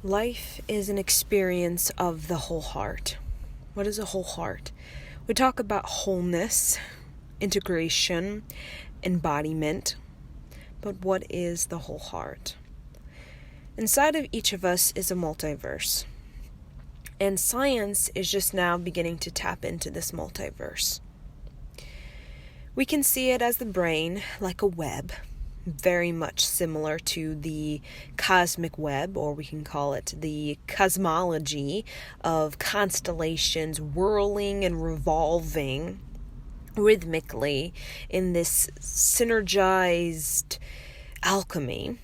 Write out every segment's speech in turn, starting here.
Life is an experience of the whole heart. What is a whole heart? We talk about wholeness, integration, embodiment, but what is the whole heart? Inside of each of us is a multiverse, and science is just now beginning to tap into this multiverse. We can see it as the brain, like a web, very much similar to the cosmic web, or we can call it the cosmology of constellations whirling and revolving rhythmically in this synergized alchemy.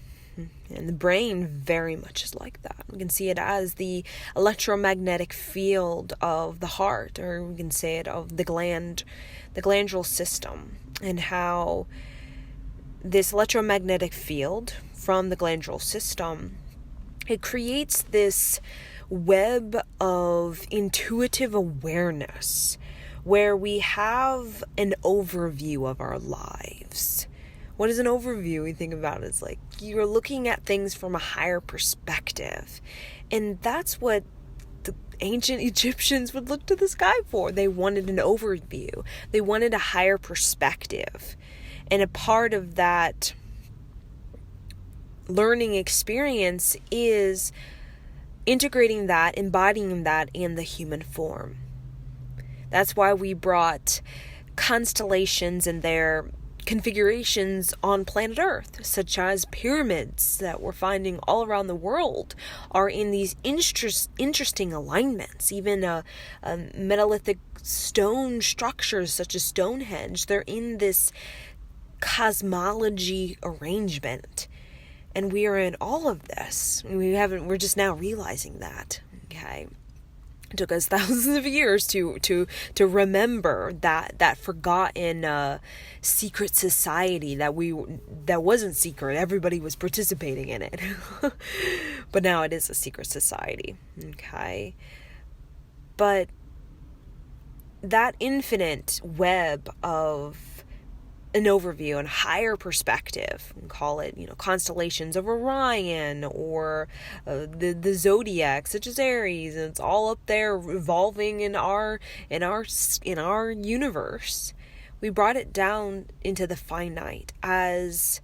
And the brain very much is like that. We can see it as the electromagnetic field of the heart, or we can say it of the glandular system, and how this electromagnetic field from the glandular system, it creates this web of intuitive awareness where we have an overview of our lives. What is an overview? We think about it as like you're looking at things from a higher perspective. And that's what the ancient Egyptians would look to the sky for. They wanted an overview. They wanted a higher perspective. And a part of that learning experience is integrating that, embodying that in the human form. That's why we brought constellations and their configurations on planet Earth, such as pyramids that we're finding all around the world, are in these interesting alignments. Even metallithic stone structures such as Stonehenge, they're in this cosmology arrangement, and we are in all of this. We're just now realizing that. Okay, it took us thousands of years to remember that forgotten secret society that wasn't secret. Everybody was participating in it. But now it is a secret society. Okay, but that infinite web of an overview and higher perspective, we call it, constellations of Orion, or the zodiac, such as Aries, and it's all up there revolving in our universe. We brought it down into the finite as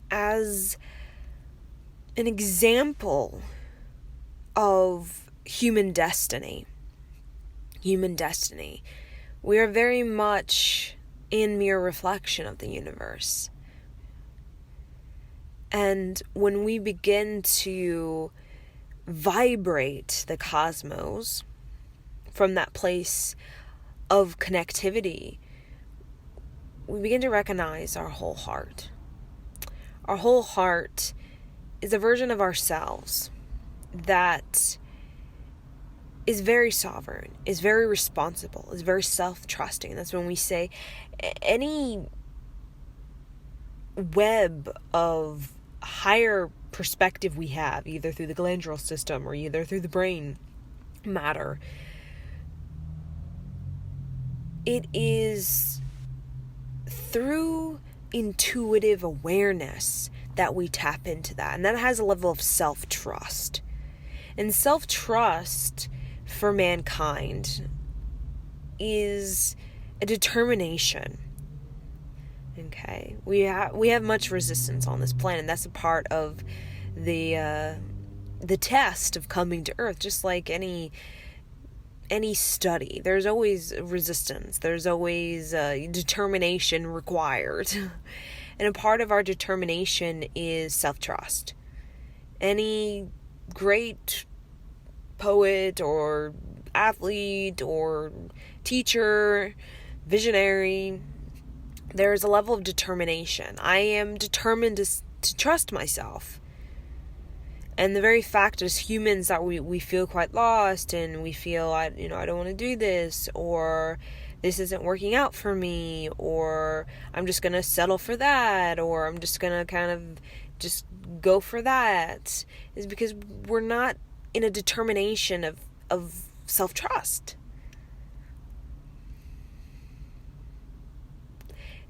an example of human destiny. We are very much in mere reflection of the universe. And when we begin to vibrate the cosmos from that place of connectivity, we begin to recognize our whole heart. Our whole heart is a version of ourselves that is very sovereign, is very responsible, is very self-trusting. That's when we say any web of higher perspective we have, either through the glandular system or either through the brain matter, it is through intuitive awareness that we tap into that. And that has a level of self-trust. And self-trust for mankind is a determination. Okay, we have much resistance on this planet. That's a part of the test of coming to Earth. Just like any study, there's always resistance. There's always determination required, and a part of our determination is self-trust. Any great poet or athlete or teacher, visionary, there's a level of determination. I am determined to trust myself. And the very fact as humans that we feel quite lost, and we feel I don't want to do this, or this isn't working out for me, or I'm just going to settle for that, or I'm just going to kind of just go for that, is because we're not in a determination of self-trust.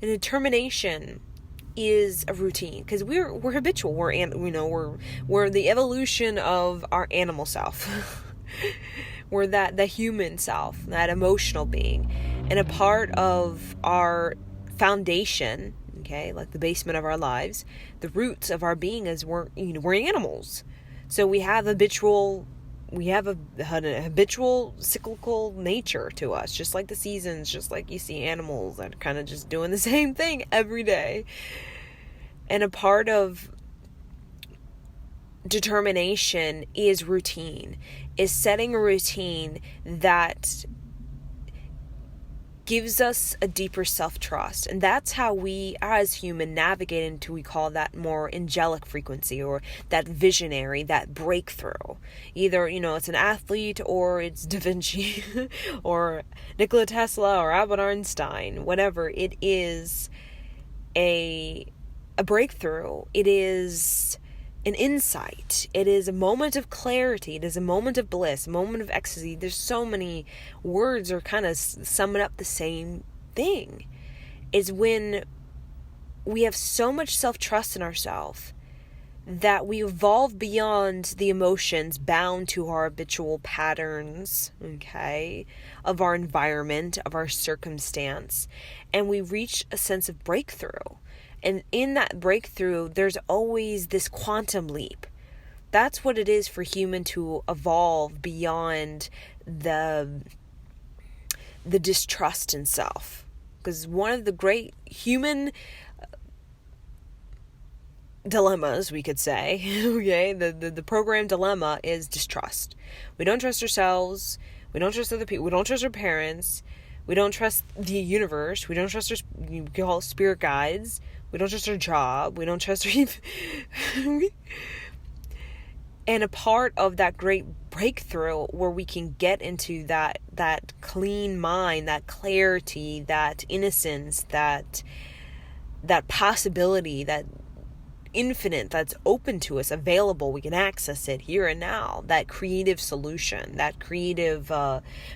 And determination is a routine, because we're habitual. We're the evolution of our animal self. We're the human self, that emotional being, and a part of our foundation. Okay, like the basement of our lives, the roots of our being is we're animals. So we have a habitual cyclical nature to us, just like the seasons, just like you see animals that are kind of just doing the same thing every day. And a part of determination is routine, is setting a routine that gives us a deeper self-trust. And that's how we as human navigate into, we call that more angelic frequency, or that visionary, that breakthrough. Either, it's an athlete, or it's Da Vinci, or Nikola Tesla, or Albert Einstein. Whatever, it is a breakthrough. It is an insight. It is a moment of clarity. It is a moment of bliss, a moment of ecstasy. There's so many words are kind of summing up the same thing. Is when we have so much self-trust in ourselves that we evolve beyond the emotions bound to our habitual patterns, okay, of our environment, of our circumstance, and we reach a sense of breakthrough. And in that breakthrough, there's always this quantum leap. That's what it is for human to evolve beyond the distrust in self. Because one of the great human dilemmas, we could say, okay, the program dilemma is distrust. We don't trust ourselves. We don't trust other people. We don't trust our parents. We don't trust the universe. We don't trust you call it spirit guides. We don't trust our job. We don't trust our... And a part of that great breakthrough where we can get into that clean mind, that clarity, that innocence, that possibility, that infinite that's open to us, available, we can access it here and now, that creative solution, that creative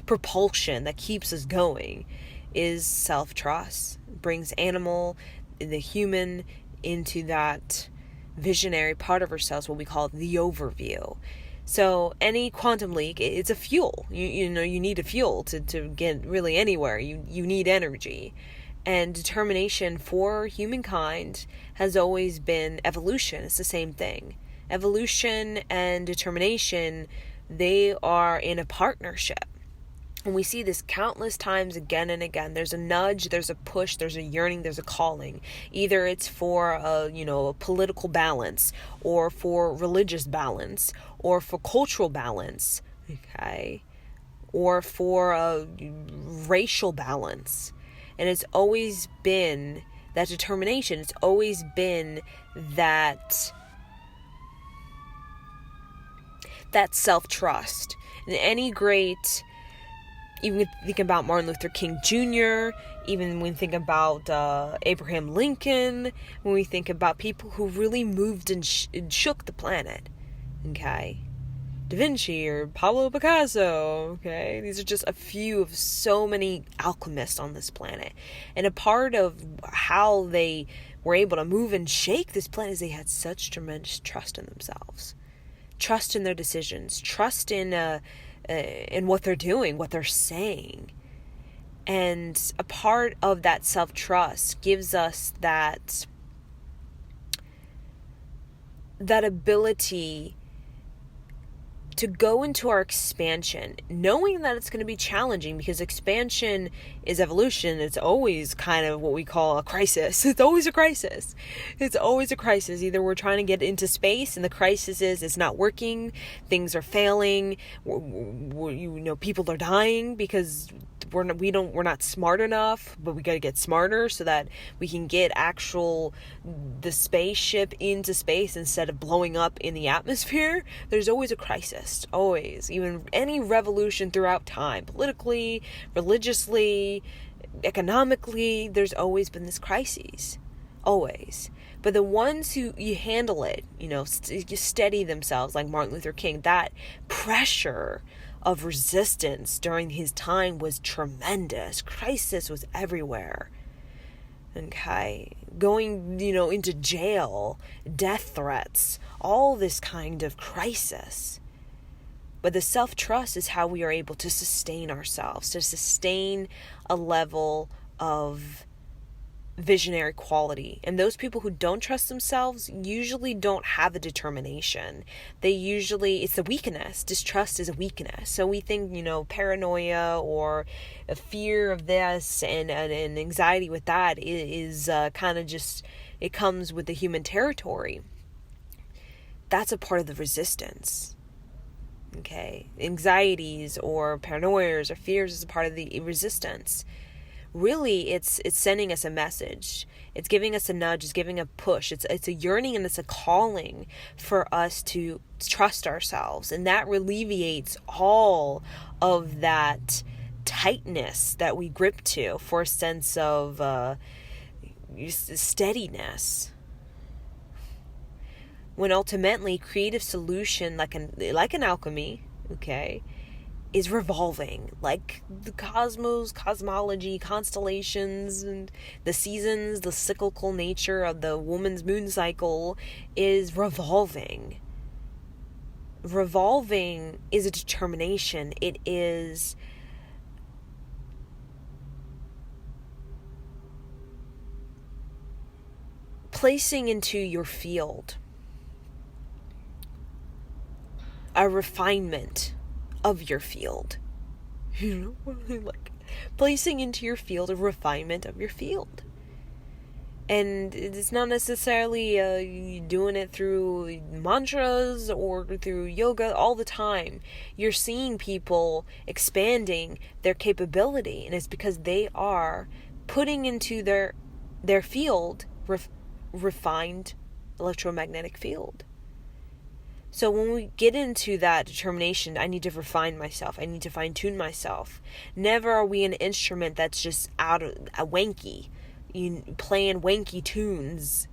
propulsion that keeps us going, is self-trust. It brings the human into that visionary part of ourselves, what we call the overview. So any quantum leap, it's a fuel. You need a fuel to get really anywhere. You need energy. And determination for humankind has always been evolution. It's the same thing. Evolution and determination, they are in a partnership. And we see this countless times again and again. There's a nudge, there's a push, there's a yearning, there's a calling. Either it's for a political balance, or for religious balance, or for cultural balance, okay, or for a racial balance. And it's always been that determination. It's always been that self-trust. And any great... Even when we think about Martin Luther King Jr., even when we think about Abraham Lincoln, when we think about people who really moved and shook the planet, okay? Da Vinci or Pablo Picasso, okay? These are just a few of so many alchemists on this planet. And a part of how they were able to move and shake this planet is they had such tremendous trust in themselves. Trust in their decisions. Trust in what they're doing, what they're saying. And a part of that self-trust gives us that ability to go into our expansion, knowing that it's going to be challenging, because expansion is evolution. It's always kind of what we call a crisis. It's always a crisis. It's always a crisis. Either we're trying to get into space and the crisis is it's not working, things are failing, people are dying because we're not smart enough, but we got to get smarter so that we can get the spaceship into space instead of blowing up in the atmosphere. There's always a crisis, always. Even any revolution throughout time, politically, religiously, economically, there's always been this crisis, always. But the ones who you handle it, you steady themselves, like Martin Luther King, that pressure of resistance during his time was tremendous. Crisis was everywhere. Okay, going, into jail, death threats, all this kind of crisis. But the self-trust is how we are able to sustain ourselves, to sustain a level of visionary quality. And those people who don't trust themselves usually don't have a determination. It's a weakness. Distrust is a weakness. So we think, paranoia or a fear of this and anxiety with that is kind of just, it comes with the human territory. That's a part of the resistance. Okay, anxieties or paranoias or fears is a part of the resistance. Really, it's sending us a message. It's giving us a nudge. It's giving a push. It's a yearning and it's a calling for us to trust ourselves, and that alleviates all of that tightness that we grip to for a sense of steadiness. When ultimately creative solution, like an alchemy, okay, is revolving, like the cosmos, cosmology, constellations, and the seasons, the cyclical nature of the woman's moon cycle is revolving. Revolving is a determination. It is placing into your field a refinement of your field. Like placing into your field a refinement of your field. And it's not necessarily doing it through mantras or through yoga all the time. You're seeing people expanding their capability, and it's because they are putting into their field refined electromagnetic field. So when we get into that determination, I need to refine myself. I need to fine-tune myself. Never are we an instrument that's just out of a wanky, playing wanky tunes.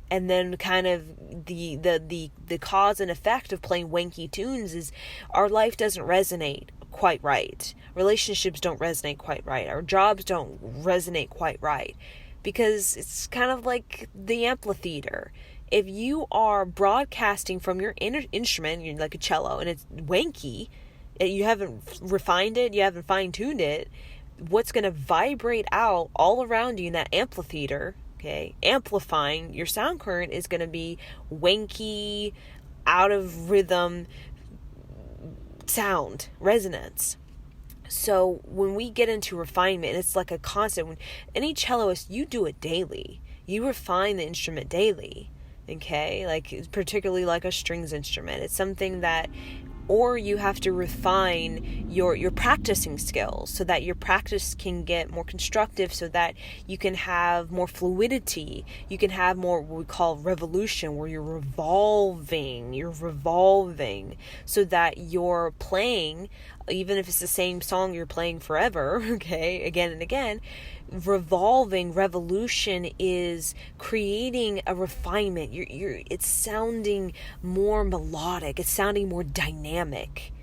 And then kind of the cause and effect of playing wanky tunes is our life doesn't resonate quite right. Relationships don't resonate quite right. Our jobs don't resonate quite right. Because it's kind of like the amphitheater. If you are broadcasting from your instrument, you're like a cello, and it's wanky, you haven't refined it, you haven't fine-tuned it, what's going to vibrate out all around you in that amphitheater, okay, amplifying your sound current is going to be wanky, out of rhythm sound, resonance. So when we get into refinement, it's like a constant. When any celloist, you do it daily. You refine the instrument daily. Okay, like particularly like a strings instrument. It's something that, or you have to refine your practicing skills so that your practice can get more constructive, so that you can have more fluidity. You can have more what we call revolution, where you're revolving, so that you're playing, even if it's the same song you're playing forever, okay, again and again. Revolution is creating a refinement. It's sounding more melodic. It's sounding more dynamic.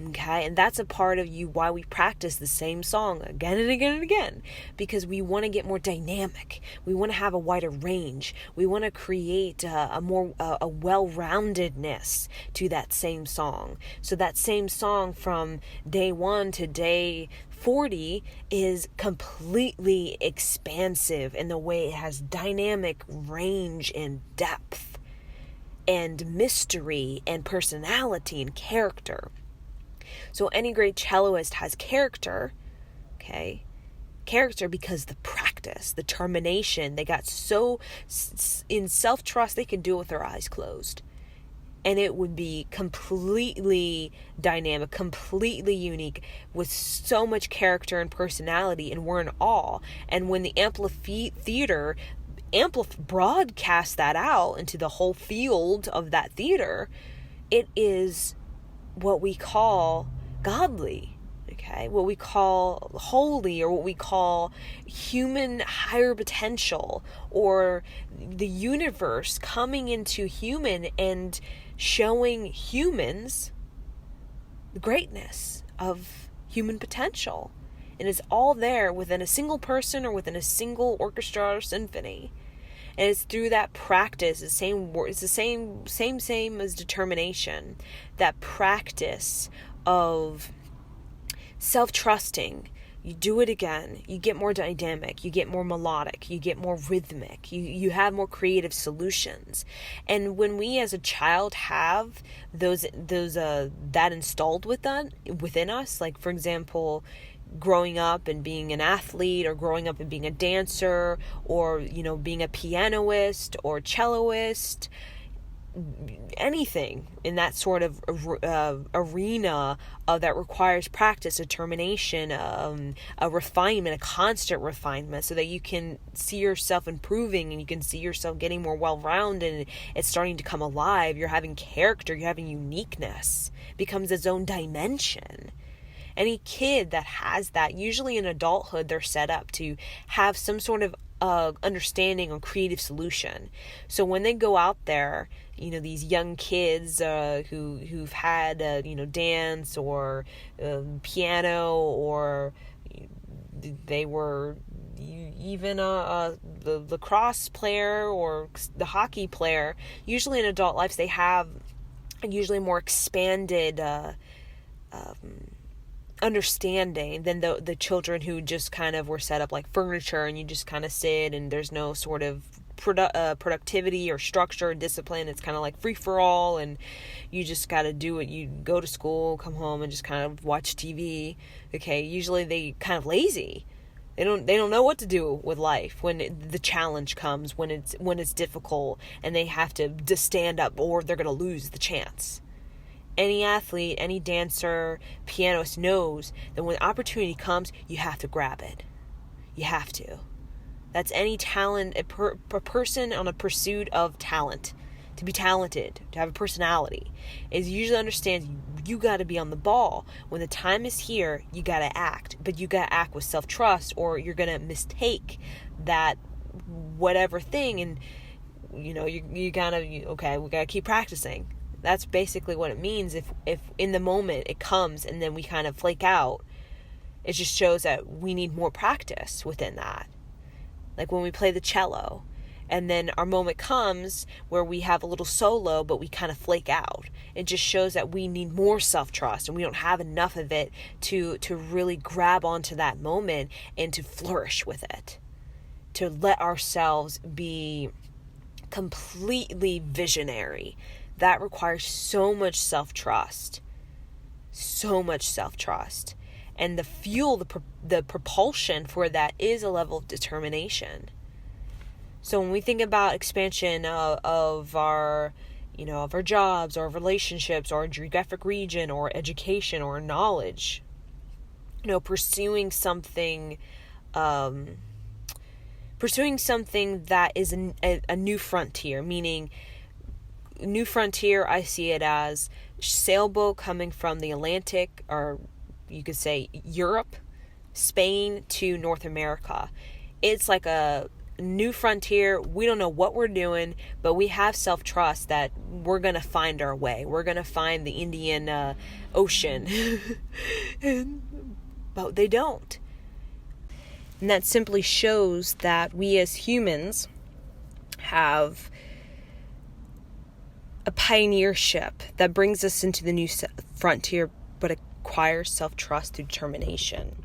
Okay, and that's a part of why we practice the same song again and again and again, because we want to get more dynamic. We want to have a wider range. We want to create a well-roundedness to that same song. So that same song from day 1 to day 40 is completely expansive in the way it has dynamic range and depth and mystery and personality and character. So any great celloist has character, okay? Character because the practice, the determination, they got so in self-trust they can do it with their eyes closed. And it would be completely dynamic, completely unique, with so much character and personality, and we're in awe. And when the theater broadcasts that out into the whole field of that theater, it is what we call godly, okay? What we call holy, or what we call human higher potential, or the universe coming into human and showing humans the greatness of human potential. And it's all there within a single person or within a single orchestra or symphony. And it's through that practice, it's the same as determination. That practice of self-trusting. You do it again, you get more dynamic, you get more melodic, you get more rhythmic, you have more creative solutions. And when we as a child have that installed within us, like for example, growing up and being an athlete, or growing up and being a dancer, or being a pianist or celloist, anything in that sort of arena that requires practice, determination, a refinement, a constant refinement, so that you can see yourself improving and you can see yourself getting more well-rounded, and it's starting to come alive. You're having character, you're having uniqueness, it becomes its own dimension. Any kid that has that, usually in adulthood, they're set up to have some sort of understanding or creative solution. So when they go out there, these young kids who've had dance or piano, or they were even the lacrosse player or the hockey player, usually in adult lives they have usually more expanded understanding than the children who just kind of were set up like furniture, and you just kind of sit and there's no sort of productivity or structure or discipline. It's kind of like free for all, and you just got to do it. You go to school, come home, and just kind of watch TV. Okay, usually they kind of lazy. They don't know what to do with life when the challenge comes, when it's difficult, and they have to stand up or they're going to lose the chance. Any athlete, any dancer, pianist knows that when opportunity comes, you have to grab it. You have to. That's any talent, a person on a pursuit of talent. To be talented, to have a personality, is usually understands you got to be on the ball. When the time is here, you got to act. But you got to act with self-trust, or you're going to mistake that whatever thing, and you gotta, okay, we got to keep practicing. That's basically what it means. If in the moment it comes and then we kind of flake out, it just shows that we need more practice within that. Like when we play the cello, and then our moment comes where we have a little solo, but we kind of flake out. It just shows that we need more self-trust, and we don't have enough of it to really grab onto that moment and to flourish with it. To let ourselves be completely visionary. That requires so much self-trust. So much self-trust. And the fuel, the propulsion for that is a level of determination. So when we think about expansion of our, of our jobs, or relationships, or geographic region, or education, or knowledge, pursuing something that is a new frontier, meaning new frontier, I see it as sailboat coming from the Atlantic, or you could say Europe, Spain to North America. It's like a new frontier. We don't know what we're doing, but we have self-trust that we're going to find our way. We're going to find the Indian Ocean. But they don't. And that simply shows that we as humans have a pioneership that brings us into the new frontier, but acquires self-trust through determination.